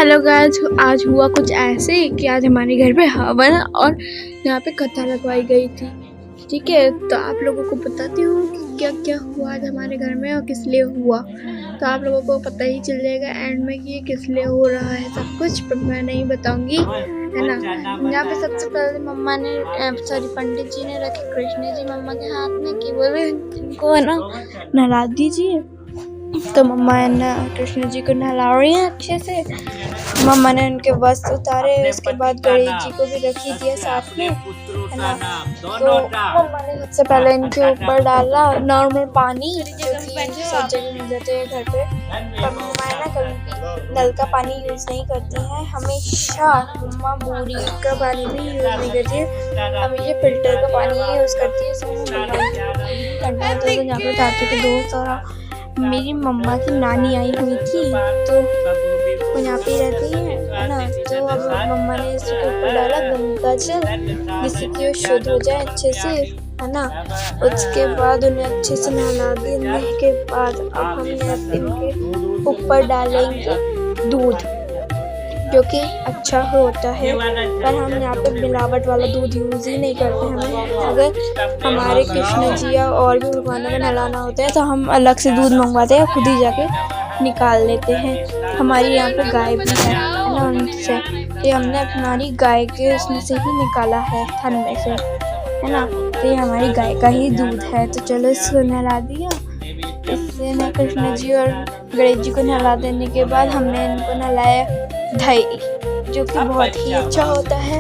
Hello guys, आज हुआ कुछ ऐसे कि आज हमारे घर पे हवन और यहाँ पे कथा लगवाई गई थी। ठीक है, तो आप लोगों को बताती हूँ कि क्या क्या हुआ आज हमारे घर में और किस लिए हुआ। तो आप लोगों को पता ही चल जाएगा एंड में कि ये किस लिए हो रहा है सब कुछ, पर मैं नहीं बताऊंगी, है ना। यहाँ पे सबसे पहले मम्मा ने पंडित जी ने रखे कृष्ण जी मम्मा के हाथ में कि बोले इनको है ना नहला दीजिए। तो मम्मा है ना कृष्ण जी को नहला रही हैं अच्छे से। मम्मा ने उनके वस्त्र उतारे, उसके बाद गणेश जी को भी रख ही दिया साथ में, है ना। तो मम्मा ने सबसे पहले इनके ऊपर डाला नॉर्मल पानी, जो कि सब जगह मिल जाते हैं घर पे। पर मम्मा है ना कभी भी नल का पानी यूज़ नहीं करती हैं, हमेशा मम्मा बोरी का पानी भी यूज़ नहीं करती है, हमेशा फिल्टर का पानी ही यूज़ करती है। तो यहाँ पे चाचू के दोस्त और मेरी मम्मा की नानी आई हुई थी, तो वो यहाँ पे रहती है ना। तो अब मम्मा ने इसके ऊपर डाला गंगा जल, जिससे कि वो शुद्ध हो जाए अच्छे से, है ना। उसके बाद उन्हें अच्छे से नहला देने के बाद अब हम इनके ऊपर डालेंगे दूध, जो कि अच्छा होता है। पर हम यहाँ पे मिलावट वाला दूध यूज़ ही नहीं करते। हमें अगर हमारे कृष्ण जी या और भी भगवानों को नहलाना होता है तो हम अलग से दूध मंगवाते हैं, खुद ही जाके निकाल लेते हैं। हमारी यहाँ पे गाय भी है ना, उनसे ये हमने हमारी गाय के उसमें से ही निकाला है, थन में से, है ना। तो ये हमारी गाय का ही दूध है। तो चलो इसको नहला दिया। इससे ना कृष्ण जी और गणेश जी को नहला देने के बाद हमने इनको नहलाया दही, जो कि बहुत ही अच्छा होता है।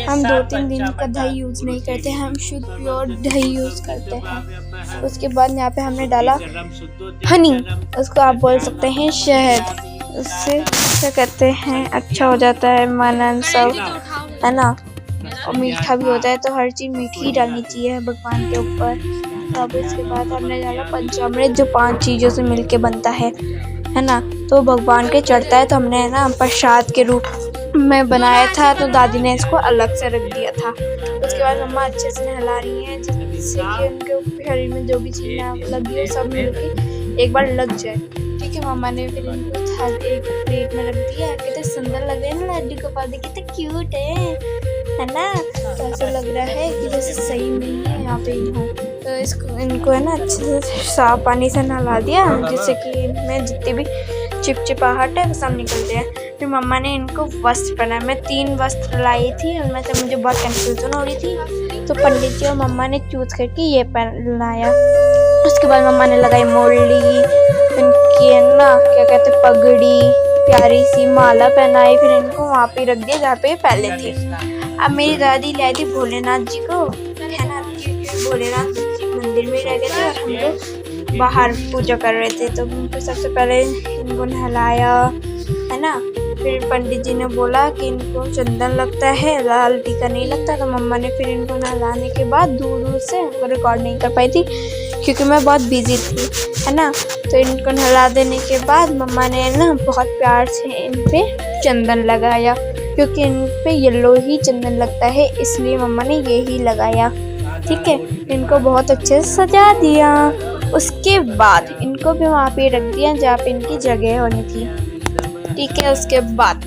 हम 2-3 दिन का दही यूज़ नहीं करते, हम शुद्ध प्योर दही यूज़ करते हैं। उसके बाद यहाँ पे हमने डाला हनी, उसको आप बोल सकते हैं शहद। उससे क्या कहते हैं अच्छा हो जाता है मनन सब, है ना। और मीठा भी होता है, तो हर चीज़ मीठी ही डालनी चाहिए भगवान के ऊपर। तब इसके बाद हमने डाला पंचामृत, जो 5 चीज़ों से मिलके बनता है ना। तो भगवान के चढ़ता है, तो हमने है ना प्रसाद के रूप में बनाया था, तो दादी ने इसको अलग से रख दिया था। उसके बाद मम्मा अच्छे से नहला रही हैं, जिससे कि उनके शरीर में जो भी चीज़ें लगी है सब मिलके एक बार लग जाए। ठीक है, मम्मा ने फिर इनको एक प्लेट में रख दिया। कितने सुंदर लग रहे हैं ना लड्डू गोपाल, कितने क्यूट है ना। तो ऐसा लग रहा है कि जैसे सही में ही यहाँ पे ही हूँ। तो इनको है ना अच्छे से साफ पानी से नहला दिया, जिससे कि इनमें जितनी भी चिपचिपाहट है वो सब निकल जाए। फिर मम्मा ने इनको वस्त्र पहनाया। मैं 3 वस्त्र लाई थी, उनमें से मुझे बहुत कंफ्यूजन हो रही थी, तो पंडित जी और मम्मा ने चूज़ करके ये पहनाया। उसके बाद मम्मा ने लगाई मोरली, इनकी है ना क्या कहते पगड़ी, प्यारी सी माला पहनाई। फिर इनको वहाँ पे रख दिया जहाँ पे पहले थे। अब मेरी दादी लाई थी भोलेनाथ जी को, है ना, भोलेनाथ जी मंदिर में रह गए थे और हम लोग बाहर पूजा कर रहे थे। तो सबसे पहले इनको नहलाया, है ना। फिर पंडित जी ने बोला कि इनको चंदन लगता है, लाल टीका नहीं लगता। तो मम्मा ने फिर इनको नहलाने के बाद दूर से रिकॉर्ड नहीं कर पाई थी क्योंकि मैं बहुत बिजी थी, है ना। तो इनको नहला देने के बाद मम्मा ने ना बहुत प्यार से इन पे चंदन लगाया, क्योंकि इन पे येलो ही चंदन लगता है, इसलिए मम्मा ने ये ही लगाया। ठीक है, इनको बहुत अच्छे से सजा दिया। उसके बाद इनको भी वहाँ पे रख दिया जहाँ पे इनकी जगह होनी थी। ठीक है, उसके बाद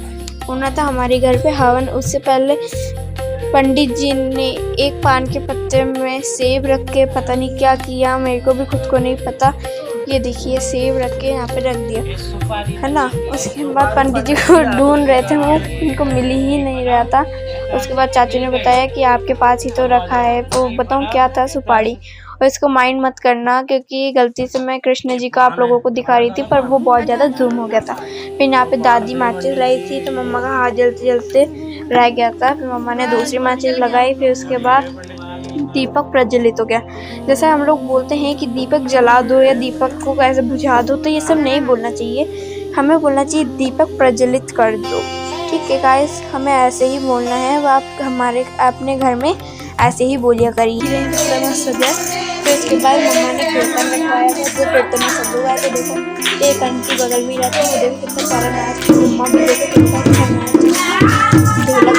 होना था हमारे घर पे हवन। उससे पहले पंडित जी ने एक पान के पत्ते में सेब रख के पता नहीं क्या किया, मेरे को भी खुद को नहीं पता। ये देखिए सेब रख के यहाँ पे रख दिया, है ना। उसके बाद पंडित जी को ढूंढ रहे थे, वो इनको मिल ही नहीं रहा था। उसके बाद चाचू ने बताया कि आपके पास ही तो रखा है। तो बताऊँ क्या था, सुपारी। और इसको माइंड मत करना, क्योंकि गलती से मैं कृष्ण जी का आप लोगों को दिखा रही थी, पर वो बहुत ज़्यादा जूम हो गया था। फिर यहाँ पे दादी माचिस लाई थी, तो मम्मा का हाथ जलते जलते रह गया था। फिर मम्मा ने दूसरी माचिस लगाई। फिर उसके बाद दीपक प्रज्वलित हो गया। जैसे हम लोग बोलते हैं कि दीपक जला दो या दीपक को कैसे बुझा दो, तो ये सब नहीं बोलना चाहिए। हमें बोलना चाहिए दीपक प्रज्वलित कर दो। ठीक है गाइस, हमें ऐसे ही बोलना है। वो आप हमारे अपने घर में ऐसे ही बोलिया करिए। फिर उसके बाद मम्मा ने कीर्तन रखवाया था, तो कीर्तन में सब लोग आए थे। देखो एक आंटी बगल में रहती है, मुझे भी कितना सारा नाच, मम्मा भी देखो कितना अच्छा नाच, ढोलक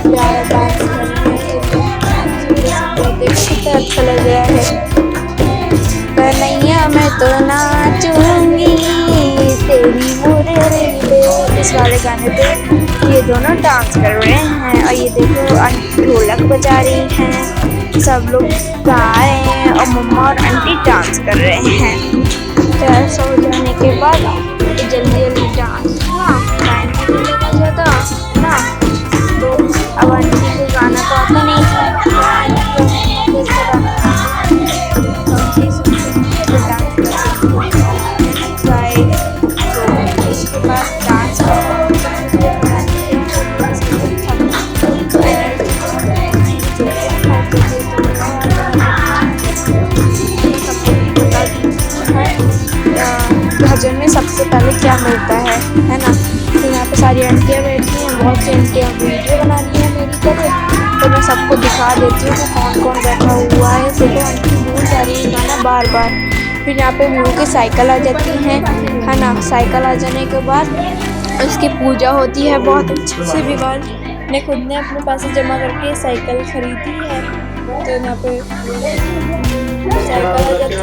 प्यारा डांस करने कितना अच्छा लग रहा है। गाने पे ये दोनों डांस कर रहे हैं। और ये देखो आंटी ढोलक बजा रही हैं, सब लोग गा रहे हैं और मम्मा और आंटी डांस कर रहे हैं। तो सो जाने के बाद जल्दी जल्दी डांस हुआ, टाइम भी लगा ज़्यादा ना। तो अब आंटी को गाना तो आता नहीं था, इसके बाद डांस भजन में सबसे पहले क्या मिलता है ना। तो यहाँ पे सारी आंटियाँ बैठी हैं, बहुत सी आंटियाँ वीडियो बना रही हैं मेरी तरह। तो मैं सबको दिखा देती हूँ कि कौन कौन बैठा हुआ है। देखो आंटी भूल जा रही है गाना बार बार। फिर यहाँ पे व्यू की साइकिल आ जाती है ना। साइकिल आ जाने के बाद उसकी पूजा होती है बहुत अच्छे से। विवान ने खुद ने अपने पैसे जमा करके साइकिल खरीदी है। तो यहाँ पे साइकिल आ जाती है,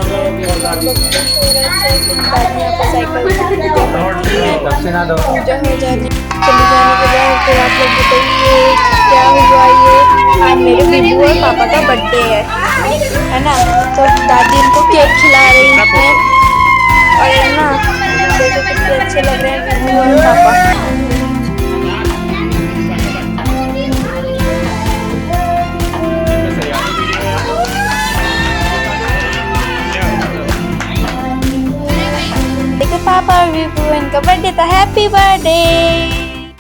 लोग खुश हो रहे थे। फिर बाद में यहाँ पे साइकिल की पूजा होती है। पूजा हो जाने चली जाने के बाद फिर आप लोग बताइए क्या हुआ। ये आज मेरे बीबू और पापा का बर्थडे है ना। तो दादी इनको केक खिला रही है और ना देखो कितने अच्छे लग रहे हैं बीबू और पापा। पापा और बीबू इनका बर्थडे था, हैप्पी बर्थडे।